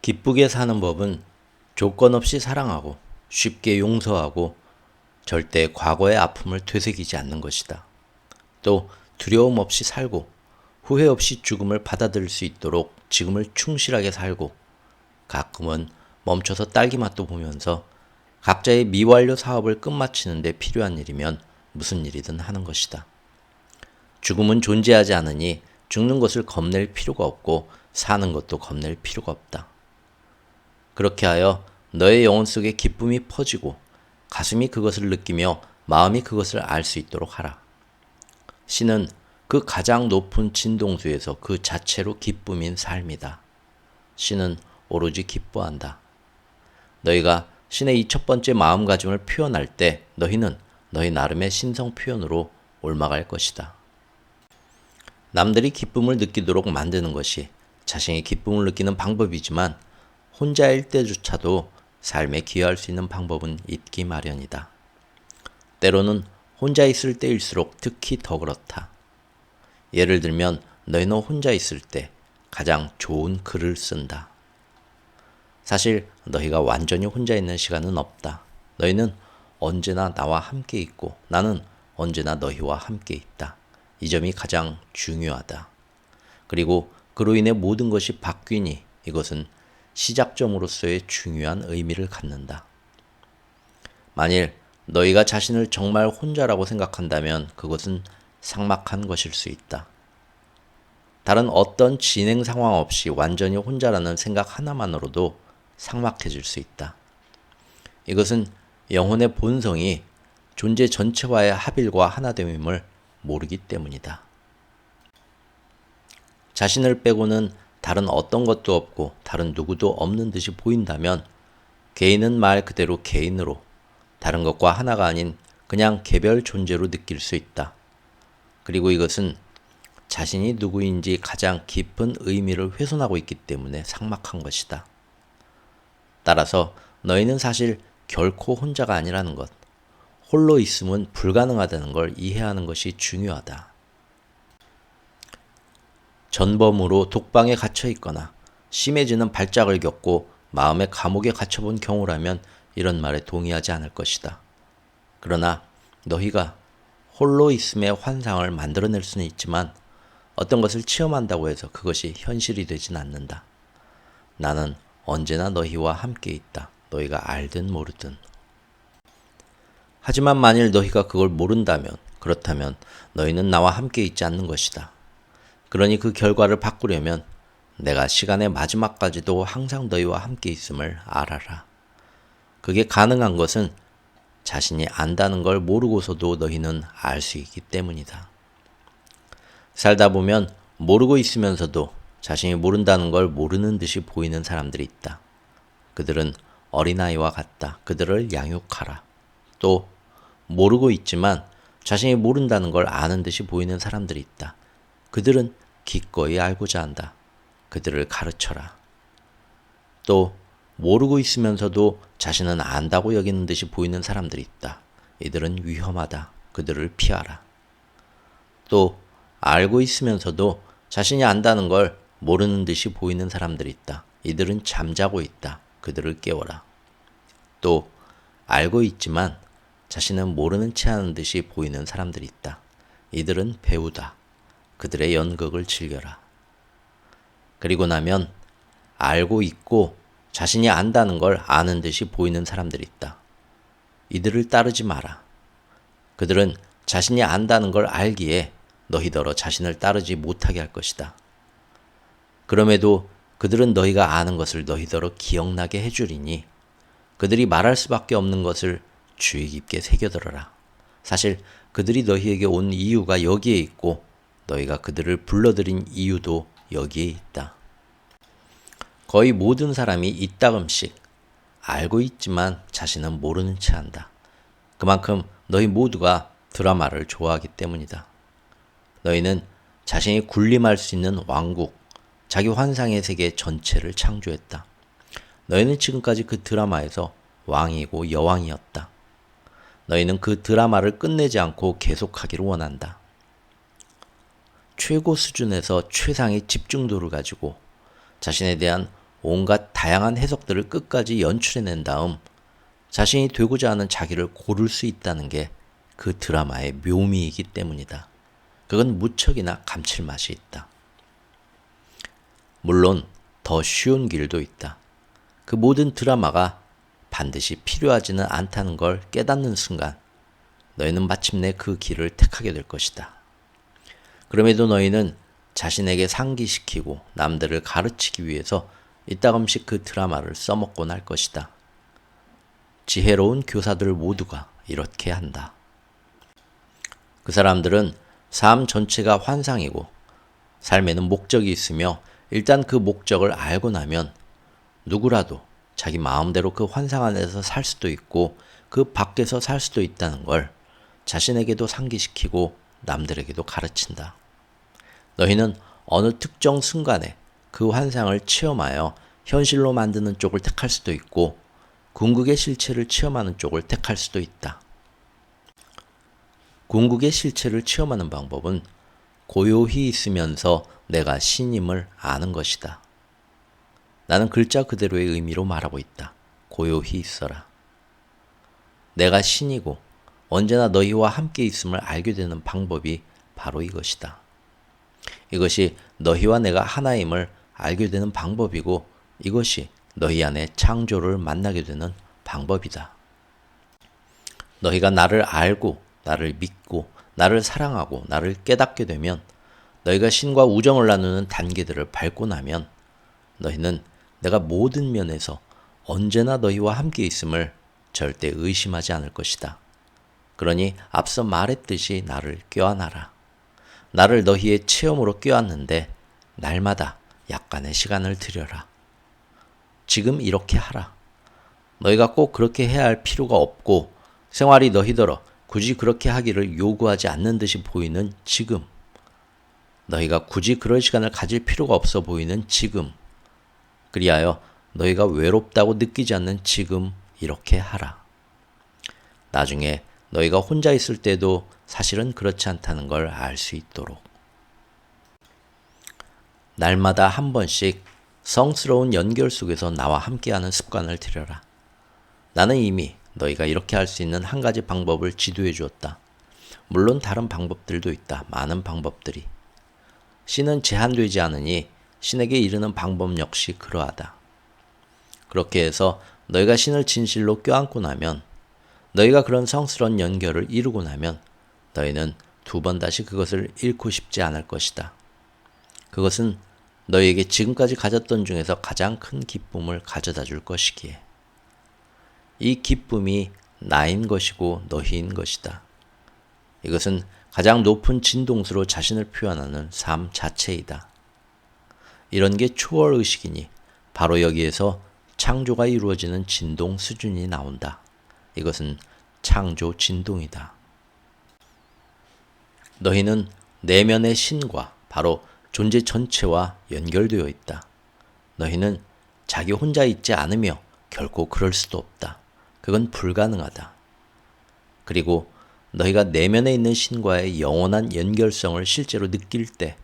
기쁘게 사는 법은 조건 없이 사랑하고 쉽게 용서하고 절대 과거의 아픔을 되새기지 않는 것이다. 또 두려움 없이 살고 후회 없이 죽음을 받아들일 수 있도록 지금을 충실하게 살고 가끔은 멈춰서 딸기맛도 보면서 각자의 미완료 사업을 끝마치는 데 필요한 일이면 무슨 일이든 하는 것이다. 죽음은 존재하지 않으니 죽는 것을 겁낼 필요가 없고 사는 것도 겁낼 필요가 없다. 그렇게 하여 너의 영혼 속에 기쁨이 퍼지고 가슴이 그것을 느끼며 마음이 그것을 알 수 있도록 하라. 신은 그 가장 높은 진동수에서 그 자체로 기쁨인 삶이다. 신은 오로지 기뻐한다. 너희가 신의 이 첫 번째 마음가짐을 표현할 때 너희는 너희 나름의 신성 표현으로 옮아갈 것이다. 남들이 기쁨을 느끼도록 만드는 것이 자신이 기쁨을 느끼는 방법이지만 혼자일 때조차도 삶에 기여할 수 있는 방법은 있기 마련이다. 때로는 혼자 있을 때일수록 특히 더 그렇다. 예를 들면 너희는 혼자 있을 때 가장 좋은 글을 쓴다. 사실 너희가 완전히 혼자 있는 시간은 없다. 너희는 언제나 나와 함께 있고 나는 언제나 너희와 함께 있다. 이 점이 가장 중요하다. 그리고 그로 인해 모든 것이 바뀌니 이것은 시작점으로서의 중요한 의미를 갖는다. 만일 너희가 자신을 정말 혼자라고 생각한다면 그것은 삭막한 것일 수 있다. 다른 어떤 진행 상황 없이 완전히 혼자라는 생각 하나만으로도 삭막해질 수 있다. 이것은 영혼의 본성이 존재 전체와의 합일과 하나됨임을 모르기 때문이다. 자신을 빼고는 다른 어떤 것도 없고 다른 누구도 없는 듯이 보인다면 개인은 말 그대로 개인으로 다른 것과 하나가 아닌 그냥 개별 존재로 느낄 수 있다. 그리고 이것은 자신이 누구인지 가장 깊은 의미를 훼손하고 있기 때문에 삭막한 것이다. 따라서 너희는 사실 결코 혼자가 아니라는 것, 홀로 있음은 불가능하다는 걸 이해하는 것이 중요하다. 전범으로 독방에 갇혀 있거나 심해지는 발작을 겪고 마음의 감옥에 갇혀본 경우라면 이런 말에 동의하지 않을 것이다. 그러나 너희가 홀로 있음의 환상을 만들어낼 수는 있지만 어떤 것을 체험한다고 해서 그것이 현실이 되진 않는다. 나는 언제나 너희와 함께 있다. 너희가 알든 모르든. 하지만 만일 너희가 그걸 모른다면 그렇다면 너희는 나와 함께 있지 않는 것이다. 그러니 그 결과를 바꾸려면 내가 시간의 마지막까지도 항상 너희와 함께 있음을 알아라. 그게 가능한 것은 자신이 안다는 걸 모르고서도 너희는 알 수 있기 때문이다. 살다 보면 모르고 있으면서도 자신이 모른다는 걸 모르는 듯이 보이는 사람들이 있다. 그들은 어린아이와 같다. 그들을 양육하라. 또 모르고 있지만 자신이 모른다는 걸 아는 듯이 보이는 사람들이 있다. 그들은 기꺼이 알고자 한다. 그들을 가르쳐라. 또 모르고 있으면서도 자신은 안다고 여기는 듯이 보이는 사람들이 있다. 이들은 위험하다. 그들을 피하라. 또 알고 있으면서도 자신이 안다는 걸 모르는 듯이 보이는 사람들이 있다. 이들은 잠자고 있다. 그들을 깨워라. 또 알고 있지만 자신은 모르는 체 하는 듯이 보이는 사람들이 있다. 이들은 배우다. 그들의 연극을 즐겨라. 그리고 나면 알고 있고 자신이 안다는 걸 아는 듯이 보이는 사람들이 있다. 이들을 따르지 마라. 그들은 자신이 안다는 걸 알기에 너희더러 자신을 따르지 못하게 할 것이다. 그럼에도 그들은 너희가 아는 것을 너희더러 기억나게 해주리니 그들이 말할 수밖에 없는 것을 주의 깊게 새겨들어라. 사실 그들이 너희에게 온 이유가 여기에 있고 너희가 그들을 불러들인 이유도 여기에 있다. 거의 모든 사람이 이따금씩 알고 있지만 자신은 모르는 체 한다. 그만큼 너희 모두가 드라마를 좋아하기 때문이다. 너희는 자신이 군림할 수 있는 왕국, 자기 환상의 세계 전체를 창조했다. 너희는 지금까지 그 드라마에서 왕이고 여왕이었다. 너희는 그 드라마를 끝내지 않고 계속하기를 원한다. 최고 수준에서 최상의 집중도를 가지고 자신에 대한 온갖 다양한 해석들을 끝까지 연출해낸 다음 자신이 되고자 하는 자기를 고를 수 있다는 게 그 드라마의 묘미이기 때문이다. 그건 무척이나 감칠맛이 있다. 물론 더 쉬운 길도 있다. 그 모든 드라마가 반드시 필요하지는 않다는 걸 깨닫는 순간 너희는 마침내 그 길을 택하게 될 것이다. 그럼에도 너희는 자신에게 상기시키고 남들을 가르치기 위해서 이따금씩 그 드라마를 써먹곤 할 것이다. 지혜로운 교사들 모두가 이렇게 한다. 그 사람들은 삶 전체가 환상이고 삶에는 목적이 있으며 일단 그 목적을 알고 나면 누구라도 자기 마음대로 그 환상 안에서 살 수도 있고 그 밖에서 살 수도 있다는 걸 자신에게도 상기시키고 남들에게도 가르친다. 너희는 어느 특정 순간에 그 환상을 체험하여 현실로 만드는 쪽을 택할 수도 있고 궁극의 실체를 체험하는 쪽을 택할 수도 있다. 궁극의 실체를 체험하는 방법은 고요히 있으면서 내가 신임을 아는 것이다. 나는 글자 그대로의 의미로 말하고 있다. 고요히 있어라. 내가 신이고 언제나 너희와 함께 있음을 알게 되는 방법이 바로 이것이다. 이것이 너희와 내가 하나임을 알게 되는 방법이고 이것이 너희 안에 창조를 만나게 되는 방법이다. 너희가 나를 알고 나를 믿고 나를 사랑하고 나를 깨닫게 되면 너희가 신과 우정을 나누는 단계들을 밟고 나면 너희는 내가 모든 면에서 언제나 너희와 함께 있음을 절대 의심하지 않을 것이다. 그러니 앞서 말했듯이 나를 껴안아라. 나를 너희의 체험으로 껴안는데 날마다 약간의 시간을 들여라. 지금 이렇게 하라. 너희가 꼭 그렇게 해야 할 필요가 없고 생활이 너희더러 굳이 그렇게 하기를 요구하지 않는 듯이 보이는 지금, 너희가 굳이 그럴 시간을 가질 필요가 없어 보이는 지금, 그리하여 너희가 외롭다고 느끼지 않는 지금 이렇게 하라. 나중에 너희가 혼자 있을 때도 사실은 그렇지 않다는 걸 알 수 있도록. 날마다 한 번씩 성스러운 연결 속에서 나와 함께하는 습관을 들여라. 나는 이미 너희가 이렇게 할 수 있는 한 가지 방법을 지도해 주었다. 물론 다른 방법들도 있다. 많은 방법들이. 신은 제한되지 않으니 신에게 이르는 방법 역시 그러하다. 그렇게 해서 너희가 신을 진실로 껴안고 나면 너희가 그런 성스러운 연결을 이루고 나면 너희는 두 번 다시 그것을 잃고 싶지 않을 것이다. 그것은 너희에게 지금까지 가졌던 중에서 가장 큰 기쁨을 가져다 줄 것이기에. 이 기쁨이 나인 것이고 너희인 것이다. 이것은 가장 높은 진동수로 자신을 표현하는 삶 자체이다. 이런 게 초월의식이니 바로 여기에서 창조가 이루어지는 진동 수준이 나온다. 이것은 창조 진동이다. 너희는 내면의 신과 바로 존재 전체와 연결되어 있다. 너희는 자기 혼자 있지 않으며 결코 그럴 수도 없다. 그건 불가능하다. 그리고 너희가 내면에 있는 신과의 영원한 연결성을 실제로 느낄 때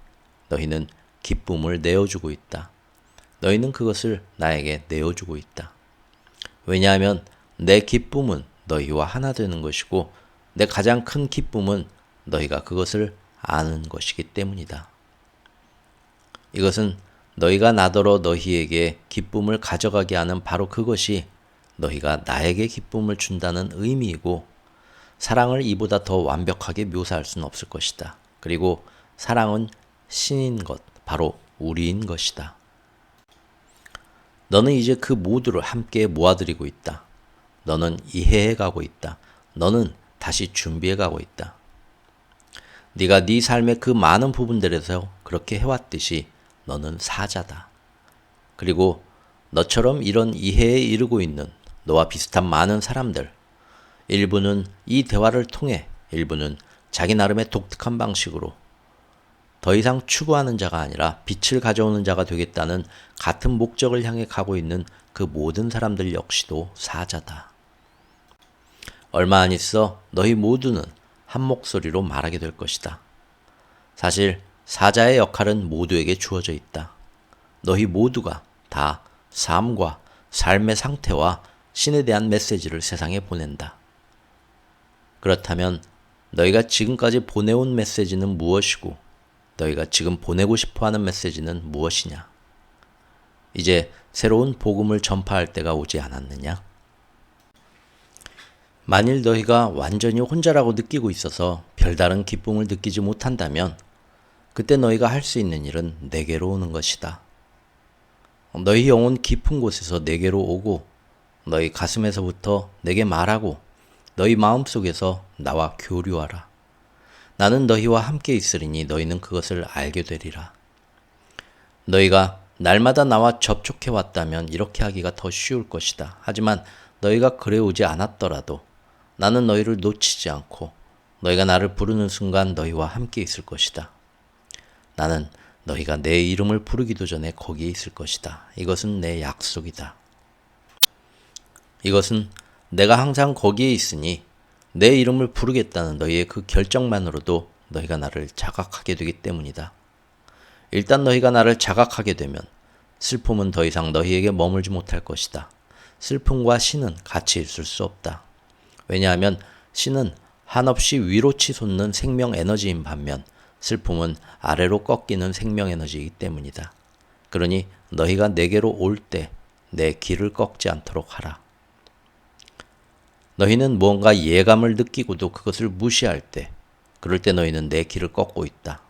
너희는 기쁨을 내어주고 있다. 너희는 그것을 나에게 내어주고 있다. 왜냐하면 내 기쁨은 너희와 하나 되는 것이고 내 가장 큰 기쁨은 너희가 그것을 아는 것이기 때문이다. 이것은 너희가 나더러 너희에게 기쁨을 가져가게 하는 바로 그것이 너희가 나에게 기쁨을 준다는 의미이고 사랑을 이보다 더 완벽하게 묘사할 수는 없을 것이다. 그리고 사랑은 신인 것, 바로 우리인 것이다. 너는 이제 그 모두를 함께 모아들이고 있다. 너는 이해해가고 있다. 너는 다시 준비해가고 있다. 네가 네 삶의 그 많은 부분들에서 그렇게 해왔듯이 너는 사자다. 그리고 너처럼 이런 이해에 이르고 있는 너와 비슷한 많은 사람들, 일부는 이 대화를 통해 일부는 자기 나름의 독특한 방식으로 더 이상 추구하는 자가 아니라 빛을 가져오는 자가 되겠다는 같은 목적을 향해 가고 있는 그 모든 사람들 역시도 사자다. 얼마 안 있어 너희 모두는 한 목소리로 말하게 될 것이다. 사실 사자의 역할은 모두에게 주어져 있다. 너희 모두가 다 삶과 삶의 상태와 신에 대한 메시지를 세상에 보낸다. 그렇다면 너희가 지금까지 보내온 메시지는 무엇이고 너희가 지금 보내고 싶어하는 메시지는 무엇이냐? 이제 새로운 복음을 전파할 때가 오지 않았느냐? 만일 너희가 완전히 혼자라고 느끼고 있어서 별다른 기쁨을 느끼지 못한다면 그때 너희가 할 수 있는 일은 내게로 오는 것이다. 너희 영혼 깊은 곳에서 내게로 오고 너희 가슴에서부터 내게 말하고 너희 마음속에서 나와 교류하라. 나는 너희와 함께 있으리니 너희는 그것을 알게 되리라. 너희가 날마다 나와 접촉해 왔다면 이렇게 하기가 더 쉬울 것이다. 하지만 너희가 그래 오지 않았더라도 나는 너희를 놓치지 않고 너희가 나를 부르는 순간 너희와 함께 있을 것이다. 나는 너희가 내 이름을 부르기도 전에 거기에 있을 것이다. 이것은 내 약속이다. 이것은 내가 항상 거기에 있으니 내 이름을 부르겠다는 너희의 그 결정만으로도 너희가 나를 자각하게 되기 때문이다. 일단 너희가 나를 자각하게 되면 슬픔은 더 이상 너희에게 머물지 못할 것이다. 슬픔과 신은 같이 있을 수 없다. 왜냐하면 신은 한없이 위로 치솟는 생명 에너지인 반면 슬픔은 아래로 꺾이는 생명 에너지이기 때문이다. 그러니 너희가 내게로 올 때 내 길을 꺾지 않도록 하라. 너희는 무언가 예감을 느끼고도 그것을 무시할 때, 그럴 때 너희는 내 길을 꺾고 있다.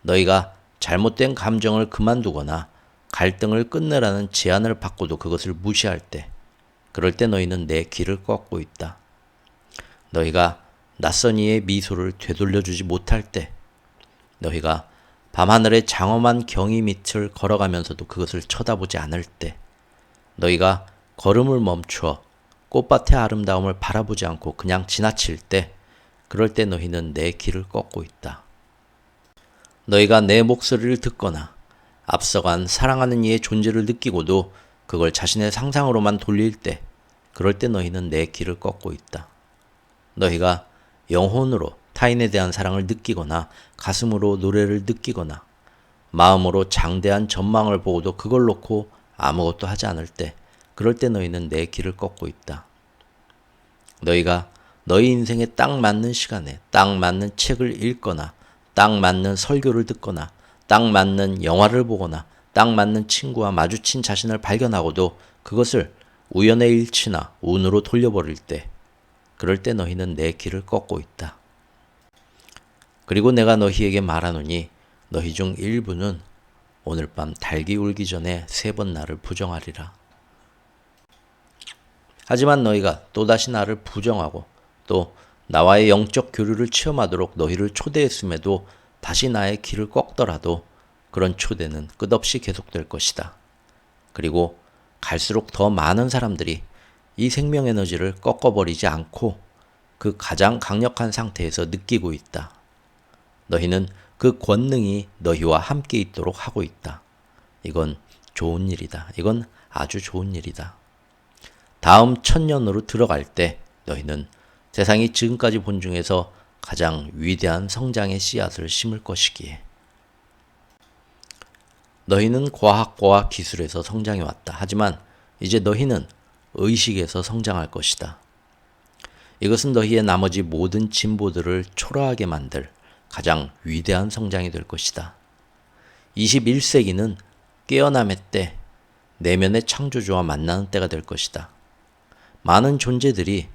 너희가 잘못된 감정을 그만두거나 갈등을 끝내라는 제안을 받고도 그것을 무시할 때, 그럴 때 너희는 내 길을 꺾고 있다. 너희가 낯선 이의 미소를 되돌려주지 못할 때, 너희가 밤하늘의 장엄한 경이 밑을 걸어가면서도 그것을 쳐다보지 않을 때, 너희가 걸음을 멈추어 꽃밭의 아름다움을 바라보지 않고 그냥 지나칠 때, 그럴 때 너희는 내 길을 꺾고 있다. 너희가 내 목소리를 듣거나 앞서간 사랑하는 이의 존재를 느끼고도 그걸 자신의 상상으로만 돌릴 때, 그럴 때 너희는 내 길을 꺾고 있다. 너희가 영혼으로 타인에 대한 사랑을 느끼거나 가슴으로 노래를 느끼거나 마음으로 장대한 전망을 보고도 그걸 놓고 아무것도 하지 않을 때, 그럴 때 너희는 내 길을 꺾고 있다. 너희가 너희 인생에 딱 맞는 시간에 딱 맞는 책을 읽거나 딱 맞는 설교를 듣거나 딱 맞는 영화를 보거나 딱 맞는 친구와 마주친 자신을 발견하고도 그것을 우연의 일치나 운으로 돌려버릴 때, 그럴 때 너희는 내 길을 꺾고 있다. 그리고 내가 너희에게 말하노니 너희 중 일부는 오늘 밤 닭이 울기 전에 3번 나를 부정하리라. 하지만 너희가 또다시 나를 부정하고 또 나와의 영적 교류를 체험하도록 너희를 초대했음에도 다시 나의 길을 꺾더라도 그런 초대는 끝없이 계속될 것이다. 그리고 갈수록 더 많은 사람들이 이 생명 에너지를 꺾어버리지 않고 그 가장 강력한 상태에서 느끼고 있다. 너희는 그 권능이 너희와 함께 있도록 하고 있다. 이건 좋은 일이다. 이건 아주 좋은 일이다. 다음 1000년으로 들어갈 때 너희는 세상이 지금까지 본 중에서 가장 위대한 성장의 씨앗을 심을 것이기에. 너희는 과학과 기술에서 성장해 왔다. 하지만 이제 너희는 의식에서 성장할 것이다. 이것은 너희의 나머지 모든 진보들을 초라하게 만들 가장 위대한 성장이 될 것이다. 21세기는 깨어남의 때, 내면의 창조주와 만나는 때가 될 것이다. 많은 존재들이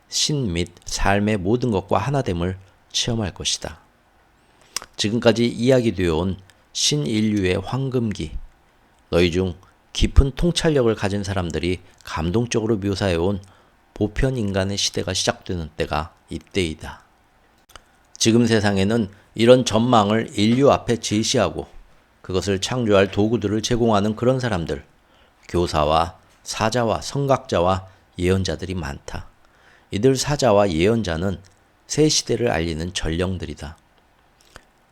신 및 삶의 모든 것과 하나됨을 체험할 것이다. 지금까지 이야기되어 온 신인류의 황금기, 너희 중 깊은 통찰력을 가진 사람들이 감동적으로 묘사해온 보편 인간의 시대가 시작되는 때가 이때이다. 지금 세상에는 이런 전망을 인류 앞에 제시하고 그것을 창조할 도구들을 제공하는 그런 사람들, 교사와 사자와 선각자와 예언자들이 많다. 이들 사자와 예언자는 새 시대를 알리는 전령들이다.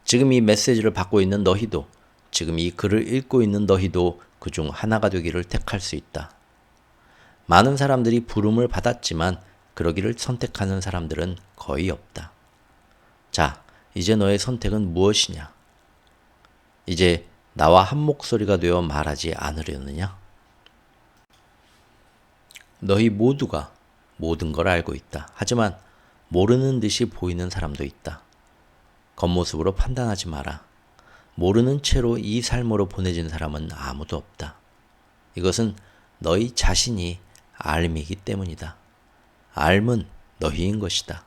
지금 이 메시지를 받고 있는 너희도, 지금 이 글을 읽고 있는 너희도 그중 하나가 되기를 택할 수 있다. 많은 사람들이 부름을 받았지만 그러기를 선택하는 사람들은 거의 없다. 자, 이제 너의 선택은 무엇이냐? 이제 나와 한 목소리가 되어 말하지 않으려느냐? 너희 모두가 모든 걸 알고 있다. 하지만 모르는 듯이 보이는 사람도 있다. 겉모습으로 판단하지 마라. 모르는 채로 이 삶으로 보내진 사람은 아무도 없다. 이것은 너희 자신이 알미이기 때문이다. 알은 너희인 것이다.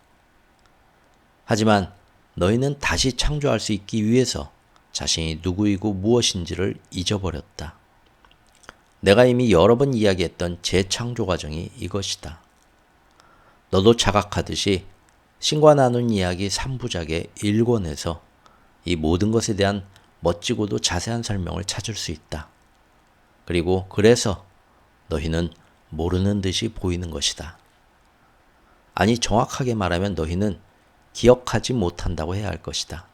하지만 너희는 다시 창조할 수 있기 위해서 자신이 누구이고 무엇인지를 잊어버렸다. 내가 이미 여러 번 이야기했던 재창조 과정이 이것이다. 너도 자각하듯이 신과 나눈 이야기 3부작의 1권에서 이 모든 것에 대한 멋지고도 자세한 설명을 찾을 수 있다. 그리고 그래서 너희는 모르는 듯이 보이는 것이다. 아니, 정확하게 말하면 너희는 기억하지 못한다고 해야 할 것이다.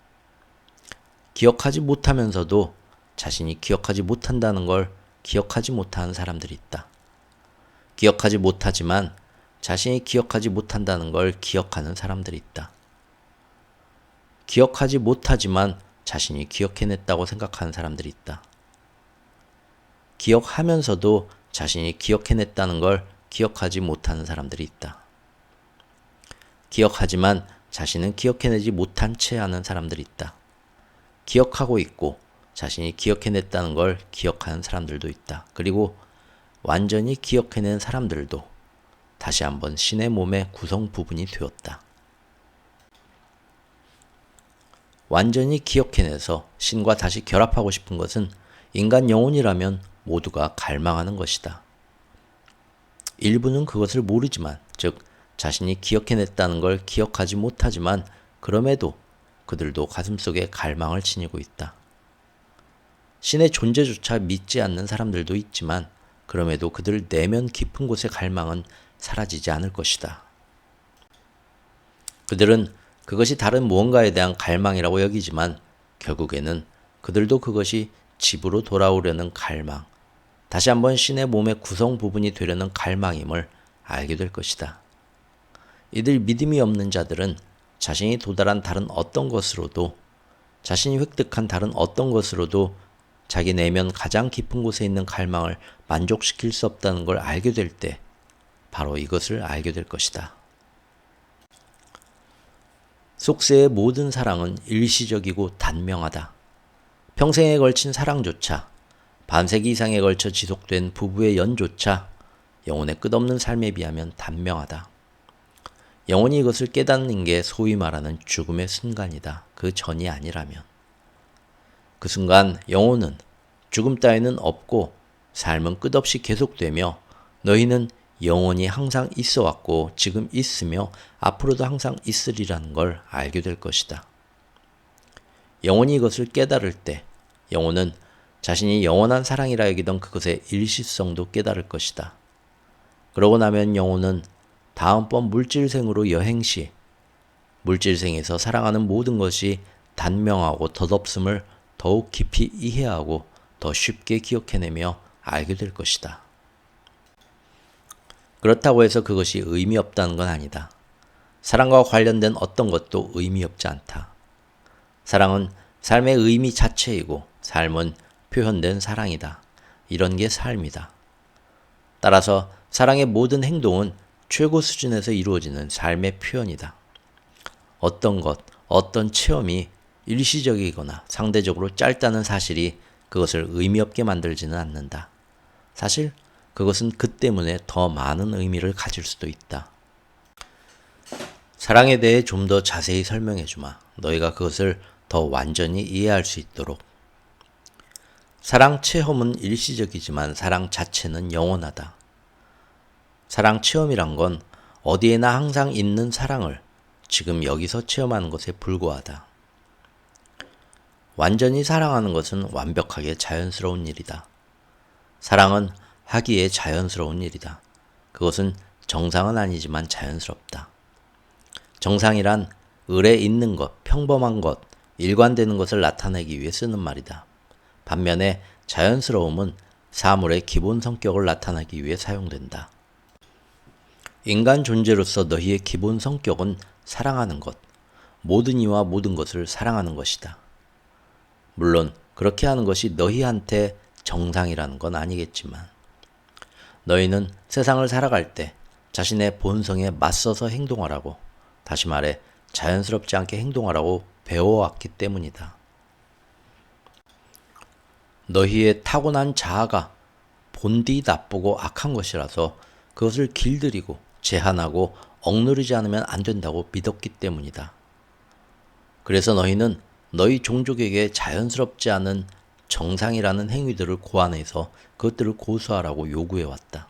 기억하지 못하면서도 자신이 기억하지 못한다는 걸 기억하지 못하는 사람들이 있다. 기억하지 못하지만 자신이 기억하지 못한다는 걸 기억하는 사람들이 있다. 기억하지 못하지만 자신이 기억해냈다고 생각하는 사람들이 있다. 기억하면서도 자신이 기억해냈다는 걸 기억하지 못하는 사람들이 있다. 기억하지만 자신은 기억해내지 못한 채 하는 사람들이 있다. 기억하고 있고 자신이 기억해냈다는 걸 기억하는 사람들도 있다. 그리고 완전히 기억해낸 사람들도 다시 한번 신의 몸의 구성 부분이 되었다. 완전히 기억해내서 신과 다시 결합하고 싶은 것은 인간 영혼이라면 모두가 갈망하는 것이다. 일부는 그것을 모르지만, 즉 자신이 기억해냈다는 걸 기억하지 못하지만 그럼에도 그들도 가슴속에 갈망을 지니고 있다. 신의 존재조차 믿지 않는 사람들도 있지만 그럼에도 그들 내면 깊은 곳의 갈망은 사라지지 않을 것이다. 그들은 그것이 다른 무언가에 대한 갈망이라고 여기지만 결국에는 그들도 그것이 집으로 돌아오려는 갈망, 다시 한번 신의 몸의 구성 부분이 되려는 갈망임을 알게 될 것이다. 이들 믿음이 없는 자들은 자신이 도달한 다른 어떤 것으로도, 자신이 획득한 다른 어떤 것으로도 자기 내면 가장 깊은 곳에 있는 갈망을 만족시킬 수 없다는 걸 알게 될 때 바로 이것을 알게 될 것이다. 속세의 모든 사랑은 일시적이고 단명하다. 평생에 걸친 사랑조차, 반세기 이상에 걸쳐 지속된 부부의 연조차 영혼의 끝없는 삶에 비하면 단명하다. 영혼이 이것을 깨닫는 게 소위 말하는 죽음의 순간이다. 그 전이 아니라면. 그 순간 영혼은 죽음 따위는 없고 삶은 끝없이 계속되며 너희는 영원히 항상 있어 왔고 지금 있으며 앞으로도 항상 있으리라는 걸 알게 될 것이다. 영혼이 이것을 깨달을 때 영혼은 자신이 영원한 사랑이라 여기던 그것의 일시성도 깨달을 것이다. 그러고 나면 영혼은 다음번 물질생으로 여행 시 물질생에서 사랑하는 모든 것이 단명하고 덧없음을 더욱 깊이 이해하고 더 쉽게 기억해내며 알게 될 것이다. 그렇다고 해서 그것이 의미 없다는 건 아니다. 사랑과 관련된 어떤 것도 의미 없지 않다. 사랑은 삶의 의미 자체이고 삶은 표현된 사랑이다. 이런 게 삶이다. 따라서 사랑의 모든 행동은 최고 수준에서 이루어지는 삶의 표현이다. 어떤 것, 어떤 체험이 일시적이거나 상대적으로 짧다는 사실이 그것을 의미 없게 만들지는 않는다. 사실 그것은 그 때문에 더 많은 의미를 가질 수도 있다. 사랑에 대해 좀 더 자세히 설명해 주마. 너희가 그것을 더 완전히 이해할 수 있도록. 사랑 체험은 일시적이지만 사랑 자체는 영원하다. 사랑 체험이란 건 어디에나 항상 있는 사랑을 지금 여기서 체험하는 것에 불과하다. 완전히 사랑하는 것은 완벽하게 자연스러운 일이다. 사랑은 하기에 자연스러운 일이다. 그것은 정상은 아니지만 자연스럽다. 정상이란 을에 있는 것, 평범한 것, 일관되는 것을 나타내기 위해 쓰는 말이다. 반면에 자연스러움은 사물의 기본 성격을 나타내기 위해 사용된다. 인간 존재로서 너희의 기본 성격은 사랑하는 것, 모든 이와 모든 것을 사랑하는 것이다. 물론 그렇게 하는 것이 너희한테 정상이라는 건 아니겠지만 너희는 세상을 살아갈 때 자신의 본성에 맞서서 행동하라고, 다시 말해 자연스럽지 않게 행동하라고 배워왔기 때문이다. 너희의 타고난 자아가 본디 나쁘고 악한 것이라서 그것을 길들이고 제한하고 억누르지 않으면 안 된다고 믿었기 때문이다. 그래서 너희는 너희 종족에게 자연스럽지 않은 정상이라는 행위들을 고안해서 그것들을 고수하라고 요구해왔다.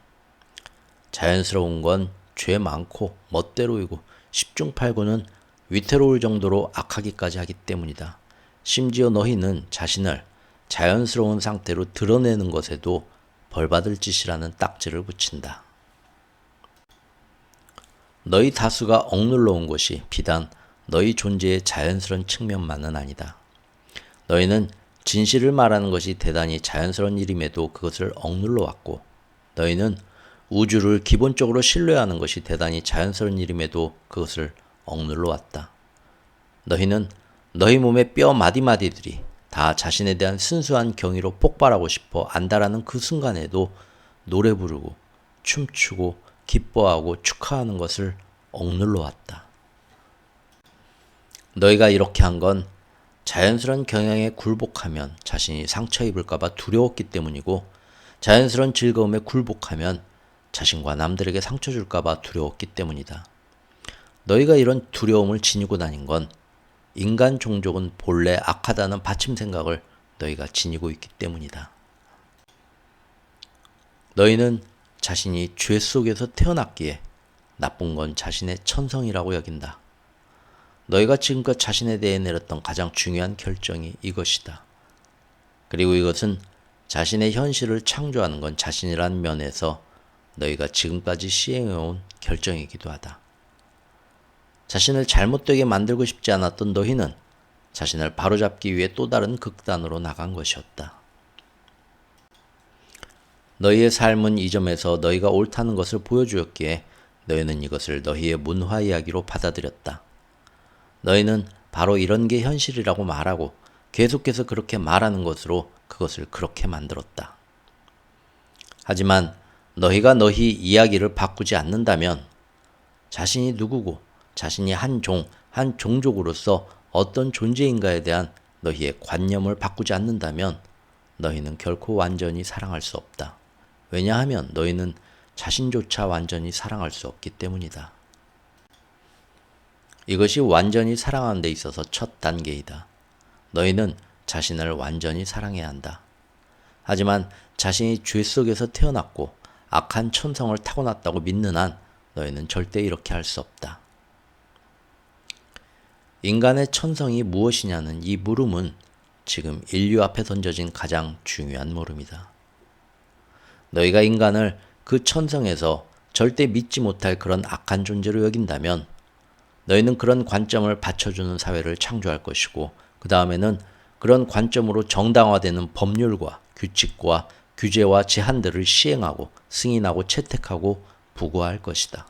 자연스러운 건 죄 많고 멋대로이고 10중 8구는 위태로울 정도로 악하기까지 하기 때문이다. 심지어 너희는 자신을 자연스러운 상태로 드러내는 것에도 벌받을 짓이라는 딱지를 붙인다. 너희 다수가 억눌러 온 것이 비단 너희 존재의 자연스러운 측면만은 아니다. 너희는 진실을 말하는 것이 대단히 자연스러운 일임에도 그것을 억눌러 왔고, 너희는 우주를 기본적으로 신뢰하는 것이 대단히 자연스러운 일임에도 그것을 억눌러 왔다. 너희는 너희 몸의 뼈 마디마디들이 다 자신에 대한 순수한 경의로 폭발하고 싶어 안다라는 그 순간에도 노래 부르고 춤추고 기뻐하고 축하하는 것을 억눌러 왔다. 너희가 이렇게 한 건 자연스러운 경향에 굴복하면 자신이 상처 입을까봐 두려웠기 때문이고, 자연스러운 즐거움에 굴복하면 자신과 남들에게 상처 줄까봐 두려웠기 때문이다. 너희가 이런 두려움을 지니고 다닌 건 인간 종족은 본래 악하다는 받침 생각을 너희가 지니고 있기 때문이다. 너희는 자신이 죄 속에서 태어났기에 나쁜 건 자신의 천성이라고 여긴다. 너희가 지금껏 자신에 대해 내렸던 가장 중요한 결정이 이것이다. 그리고 이것은 자신의 현실을 창조하는 건 자신이란 면에서 너희가 지금까지 시행해온 결정이기도 하다. 자신을 잘못되게 만들고 싶지 않았던 너희는 자신을 바로잡기 위해 또 다른 극단으로 나간 것이었다. 너희의 삶은 이 점에서 너희가 옳다는 것을 보여주었기에 너희는 이것을 너희의 문화 이야기로 받아들였다. 너희는 바로 이런 게 현실이라고 말하고 계속해서 그렇게 말하는 것으로 그것을 그렇게 만들었다. 하지만 너희가 너희 이야기를 바꾸지 않는다면, 자신이 누구고 자신이 한 종족으로서 어떤 존재인가에 대한 너희의 관념을 바꾸지 않는다면 너희는 결코 완전히 사랑할 수 없다. 왜냐하면 너희는 자신조차 완전히 사랑할 수 없기 때문이다. 이것이 완전히 사랑하는 데 있어서 첫 단계이다. 너희는 자신을 완전히 사랑해야 한다. 하지만 자신이 죄 속에서 태어났고 악한 천성을 타고났다고 믿는 한 너희는 절대 이렇게 할 수 없다. 인간의 천성이 무엇이냐는 이 물음은 지금 인류 앞에 던져진 가장 중요한 물음이다. 너희가 인간을 그 천성에서 절대 믿지 못할 그런 악한 존재로 여긴다면 너희는 그런 관점을 받쳐주는 사회를 창조할 것이고, 그 다음에는 그런 관점으로 정당화되는 법률과 규칙과 규제와 제한들을 시행하고 승인하고 채택하고 부과할 것이다.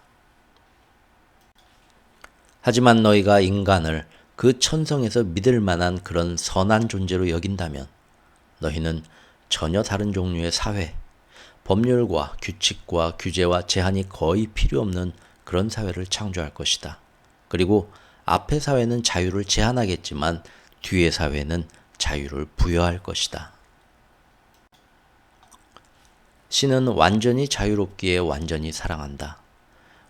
하지만 너희가 인간을 그 천성에서 믿을 만한 그런 선한 존재로 여긴다면 너희는 전혀 다른 종류의 사회, 법률과 규칙과 규제와 제한이 거의 필요 없는 그런 사회를 창조할 것이다. 그리고 앞의 사회는 자유를 제한하겠지만 뒤의 사회는 자유를 부여할 것이다. 신은 완전히 자유롭기에 완전히 사랑한다.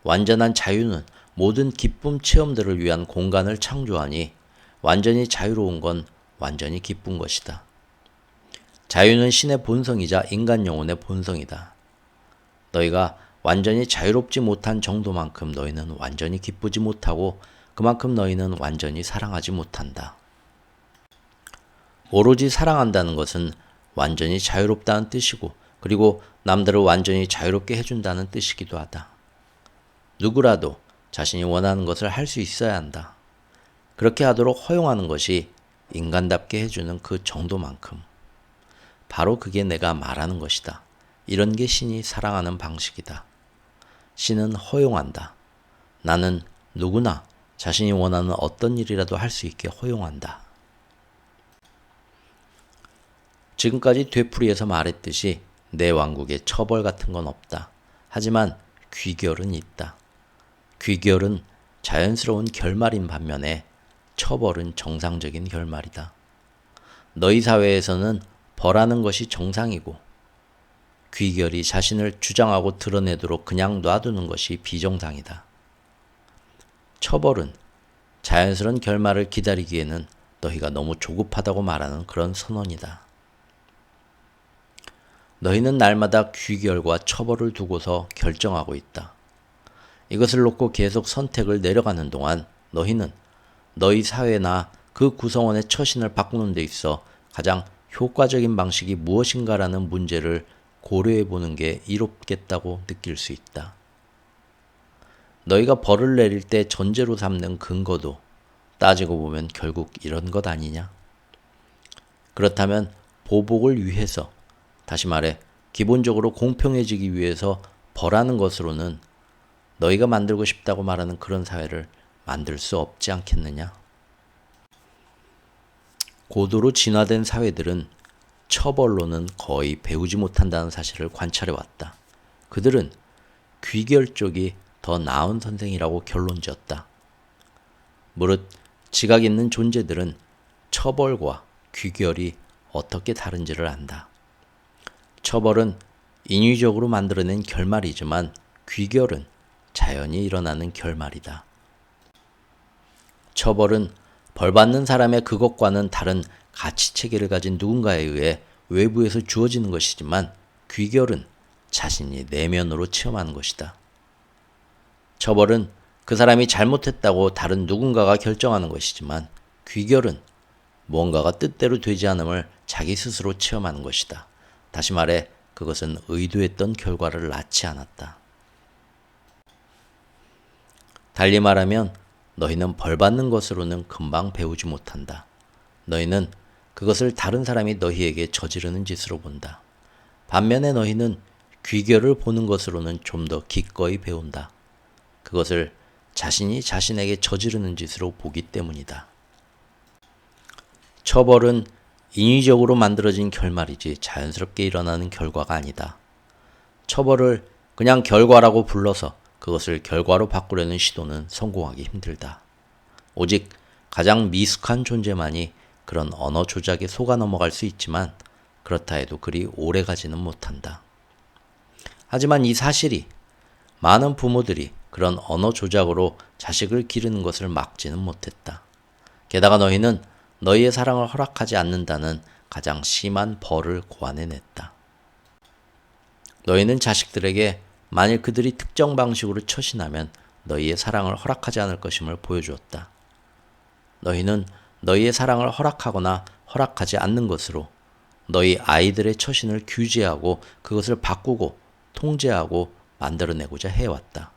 완전한 자유는 모든 기쁨 체험들을 위한 공간을 창조하니 완전히 자유로운 건 완전히 기쁜 것이다. 자유는 신의 본성이자 인간 영혼의 본성이다. 너희가 완전히 자유롭지 못한 정도만큼 너희는 완전히 기쁘지 못하고 그만큼 너희는 완전히 사랑하지 못한다. 오로지 사랑한다는 것은 완전히 자유롭다는 뜻이고, 그리고 남들을 완전히 자유롭게 해준다는 뜻이기도 하다. 누구라도 자신이 원하는 것을 할 수 있어야 한다. 그렇게 하도록 허용하는 것이 인간답게 해주는 그 정도만큼. 바로 그게 내가 말하는 것이다. 이런 게 신이 사랑하는 방식이다. 신은 허용한다. 나는 누구나 자신이 원하는 어떤 일이라도 할 수 있게 허용한다. 지금까지 되풀이해서 말했듯이 내 왕국에 처벌 같은 건 없다. 하지만 귀결은 있다. 귀결은 자연스러운 결말인 반면에 처벌은 정상적인 결말이다. 너희 사회에서는 벌하는 것이 정상이고 귀결이 자신을 주장하고 드러내도록 그냥 놔두는 것이 비정상이다. 처벌은 자연스러운 결말을 기다리기에는 너희가 너무 조급하다고 말하는 그런 선언이다. 너희는 날마다 귀결과 처벌을 두고서 결정하고 있다. 이것을 놓고 계속 선택을 내려가는 동안 너희는 너희 사회나 그 구성원의 처신을 바꾸는 데 있어 가장 효과적인 방식이 무엇인가라는 문제를 고려해 보는 게 이롭겠다고 느낄 수 있다. 너희가 벌을 내릴 때 전제로 삼는 근거도 따지고 보면 결국 이런 것 아니냐? 그렇다면 보복을 위해서, 다시 말해 기본적으로 공평해지기 위해서 벌하는 것으로는 너희가 만들고 싶다고 말하는 그런 사회를 만들 수 없지 않겠느냐? 고도로 진화된 사회들은 처벌로는 거의 배우지 못한다는 사실을 관찰해왔다. 그들은 귀결 쪽이 더 나은 선생이라고 결론지었다. 무릇 지각 있는 존재들은 처벌과 귀결이 어떻게 다른지를 안다. 처벌은 인위적으로 만들어낸 결말이지만 귀결은 자연히 일어나는 결말이다. 처벌은 벌받는 사람의 그것과는 다른 가치체계를 가진 누군가에 의해 외부에서 주어지는 것이지만 귀결은 자신이 내면으로 체험하는 것이다. 처벌은 그 사람이 잘못했다고 다른 누군가가 결정하는 것이지만 귀결은 무언가가 뜻대로 되지 않음을 자기 스스로 체험하는 것이다. 다시 말해 그것은 의도했던 결과를 낳지 않았다. 달리 말하면 너희는 벌받는 것으로는 금방 배우지 못한다. 너희는 그것을 다른 사람이 너희에게 저지르는 짓으로 본다. 반면에 너희는 귀결을 보는 것으로는 좀 더 기꺼이 배운다. 그것을 자신이 자신에게 저지르는 짓으로 보기 때문이다. 처벌은 인위적으로 만들어진 결말이지 자연스럽게 일어나는 결과가 아니다. 처벌을 그냥 결과라고 불러서 그것을 결과로 바꾸려는 시도는 성공하기 힘들다. 오직 가장 미숙한 존재만이 그런 언어 조작에 속아 넘어갈 수 있지만 그렇다 해도 그리 오래 가지는 못한다. 하지만 이 사실이 많은 부모들이 그런 언어 조작으로 자식을 기르는 것을 막지는 못했다. 게다가 너희는 너희의 사랑을 허락하지 않는다는 가장 심한 벌을 고안해냈다. 너희는 자식들에게 만일 그들이 특정 방식으로 처신하면 너희의 사랑을 허락하지 않을 것임을 보여주었다. 너희는 너희의 사랑을 허락하거나 허락하지 않는 것으로 너희 아이들의 처신을 규제하고 그것을 바꾸고 통제하고 만들어내고자 해왔다.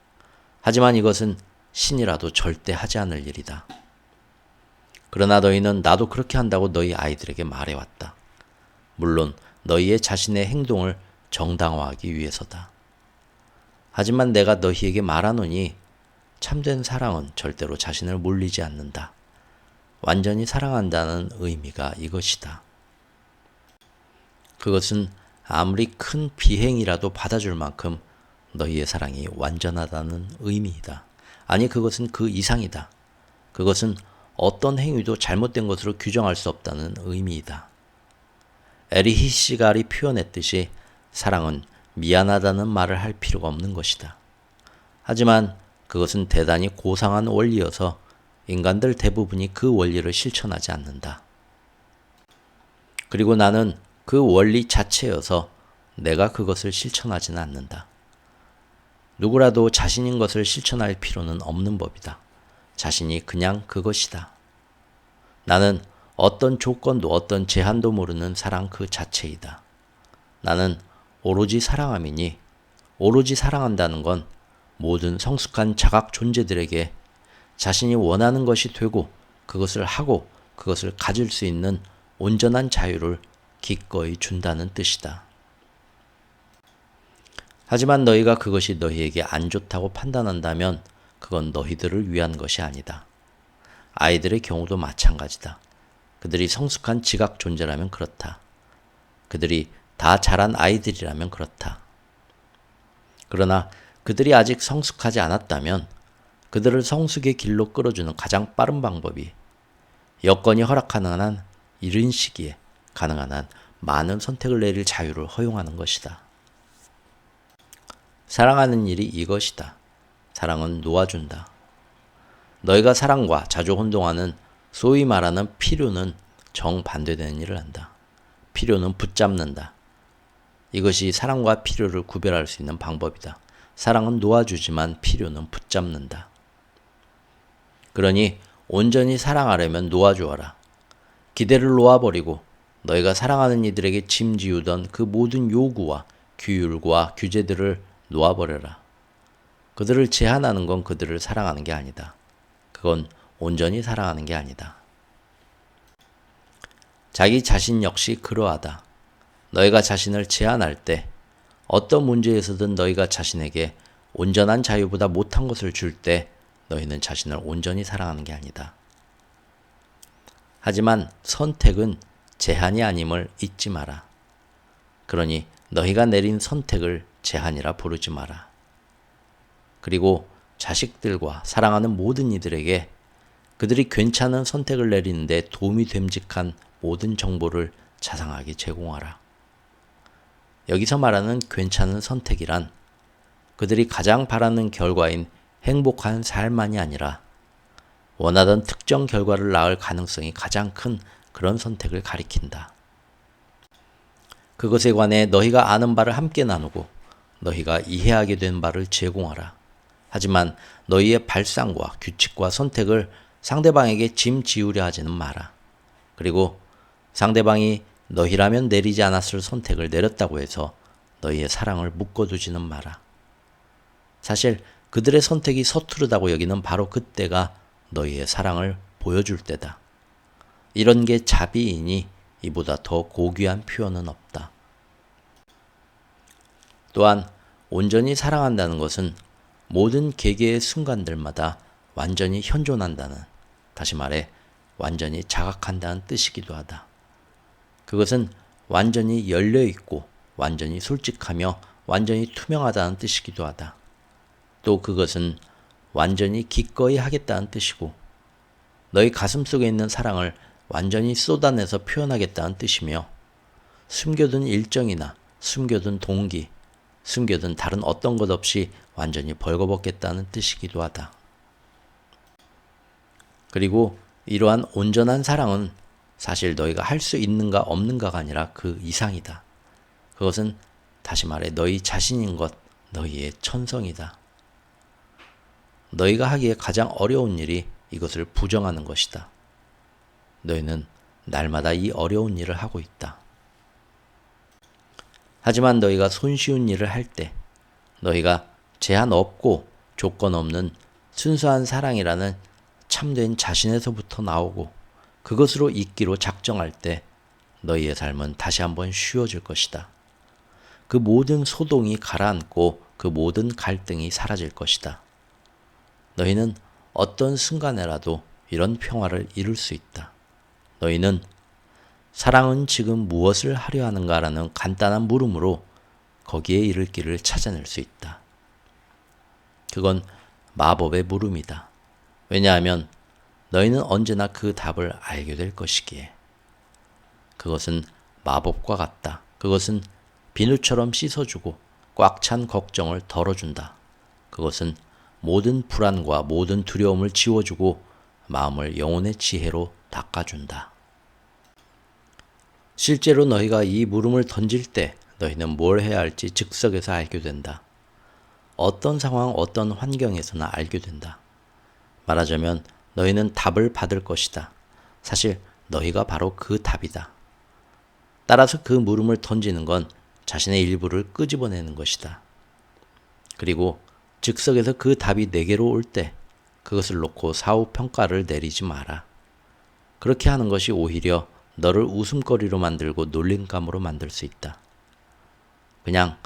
하지만 이것은 신이라도 절대 하지 않을 일이다. 그러나 너희는 나도 그렇게 한다고 너희 아이들에게 말해왔다. 물론 너희의 자신의 행동을 정당화하기 위해서다. 하지만 내가 너희에게 말하노니 참된 사랑은 절대로 자신을 몰리지 않는다. 완전히 사랑한다는 의미가 이것이다. 그것은 아무리 큰 비행이라도 받아줄 만큼 너희의 사랑이 완전하다는 의미이다. 아니, 그것은 그 이상이다. 그것은 어떤 행위도 잘못된 것으로 규정할 수 없다는 의미이다. 에리히 시갈이 표현했듯이 사랑은 미안하다는 말을 할 필요가 없는 것이다. 하지만 그것은 대단히 고상한 원리여서 인간들 대부분이 그 원리를 실천하지 않는다. 그리고 나는 그 원리 자체여서 내가 그것을 실천하지는 않는다. 누구라도 자신인 것을 실천할 필요는 없는 법이다. 자신이 그냥 그것이다. 나는 어떤 조건도 어떤 제한도 모르는 사랑 그 자체이다. 나는 오로지 사랑함이니 오로지 사랑한다는 건 모든 성숙한 자각 존재들에게 자신이 원하는 것이 되고 그것을 하고 그것을 가질 수 있는 온전한 자유를 기꺼이 준다는 뜻이다. 하지만 너희가 그것이 너희에게 안 좋다고 판단한다면 그건 너희들을 위한 것이 아니다. 아이들의 경우도 마찬가지다. 그들이 성숙한 지각 존재라면 그렇다. 그들이 다 자란 아이들이라면 그렇다. 그러나 그들이 아직 성숙하지 않았다면 그들을 성숙의 길로 끌어주는 가장 빠른 방법이 여건이 허락하는 한 이른 시기에 가능한 한 많은 선택을 내릴 자유를 허용하는 것이다. 사랑하는 일이 이것이다. 사랑은 놓아준다. 너희가 사랑과 자주 혼동하는 소위 말하는 필요는 정반대되는 일을 한다. 필요는 붙잡는다. 이것이 사랑과 필요를 구별할 수 있는 방법이다. 사랑은 놓아주지만 필요는 붙잡는다. 그러니 온전히 사랑하려면 놓아주어라. 기대를 놓아버리고 너희가 사랑하는 이들에게 짐지우던 그 모든 요구와 규율과 규제들을 놓아버려라. 그들을 제한하는 건 그들을 사랑하는 게 아니다. 그건 온전히 사랑하는 게 아니다. 자기 자신 역시 그러하다. 너희가 자신을 제한할 때 어떤 문제에서든 너희가 자신에게 온전한 자유보다 못한 것을 줄 때 너희는 자신을 온전히 사랑하는 게 아니다. 하지만 선택은 제한이 아님을 잊지 마라. 그러니 너희가 내린 선택을 제한이라 부르지 마라. 그리고 자식들과 사랑하는 모든 이들에게 그들이 괜찮은 선택을 내리는데 도움이 됨직한 모든 정보를 자상하게 제공하라. 여기서 말하는 괜찮은 선택이란 그들이 가장 바라는 결과인 행복한 삶만이 아니라 원하던 특정 결과를 낳을 가능성이 가장 큰 그런 선택을 가리킨다. 그것에 관해 너희가 아는 바를 함께 나누고 너희가 이해하게 된 바를 제공하라. 하지만 너희의 발상과 규칙과 선택을 상대방에게 짐지우려 하지는 마라. 그리고 상대방이 너희라면 내리지 않았을 선택을 내렸다고 해서 너희의 사랑을 묶어두지는 마라. 사실 그들의 선택이 서투르다고 여기는 바로 그때가 너희의 사랑을 보여줄 때다. 이런 게 자비이니 이보다 더 고귀한 표현은 없다. 또한 온전히 사랑한다는 것은 모든 개개의 순간들마다 완전히 현존한다는, 다시 말해 완전히 자각한다는 뜻이기도 하다. 그것은 완전히 열려있고 완전히 솔직하며 완전히 투명하다는 뜻이기도 하다. 또 그것은 완전히 기꺼이 하겠다는 뜻이고 너희 가슴 속에 있는 사랑을 완전히 쏟아내서 표현하겠다는 뜻이며 숨겨둔 일정이나 숨겨둔 동기, 숨겨둔 다른 어떤 것 없이 완전히 벌거벗겠다는 뜻이기도 하다. 그리고 이러한 온전한 사랑은 사실 너희가 할 수 있는가 없는가가 아니라 그 이상이다. 그것은 다시 말해 너희 자신인 것, 너희의 천성이다. 너희가 하기에 가장 어려운 일이 이것을 부정하는 것이다. 너희는 날마다 이 어려운 일을 하고 있다. 하지만 너희가 손쉬운 일을 할 때, 너희가 제한 없고 조건 없는 순수한 사랑이라는 참된 자신에서부터 나오고 그것으로 있기로 작정할 때 너희의 삶은 다시 한번 쉬워질 것이다. 그 모든 소동이 가라앉고 그 모든 갈등이 사라질 것이다. 너희는 어떤 순간에라도 이런 평화를 이룰 수 있다. 너희는 사랑은 지금 무엇을 하려 하는가라는 간단한 물음으로 거기에 이를 길을 찾아낼 수 있다. 그건 마법의 물음이다. 왜냐하면 너희는 언제나 그 답을 알게 될 것이기에. 그것은 마법과 같다. 그것은 비누처럼 씻어주고 꽉 찬 걱정을 덜어준다. 그것은 모든 불안과 모든 두려움을 지워주고 마음을 영혼의 지혜로 닦아준다. 실제로 너희가 이 물음을 던질 때 너희는 뭘 해야 할지 즉석에서 알게 된다. 어떤 상황, 어떤 환경에서나 알게 된다. 말하자면 너희는 답을 받을 것이다. 사실 너희가 바로 그 답이다. 따라서 그 물음을 던지는 건 자신의 일부를 끄집어내는 것이다. 그리고 즉석에서 그 답이 내게로 올 때 그것을 놓고 사후 평가를 내리지 마라. 그렇게 하는 것이 오히려 너를 웃음거리로 만들고 놀림감으로 만들 수 있다. 그냥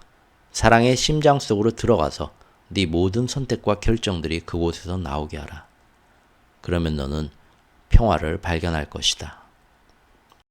사랑의 심장 속으로 들어가서 네 모든 선택과 결정들이 그곳에서 나오게 하라. 그러면 너는 평화를 발견할 것이다.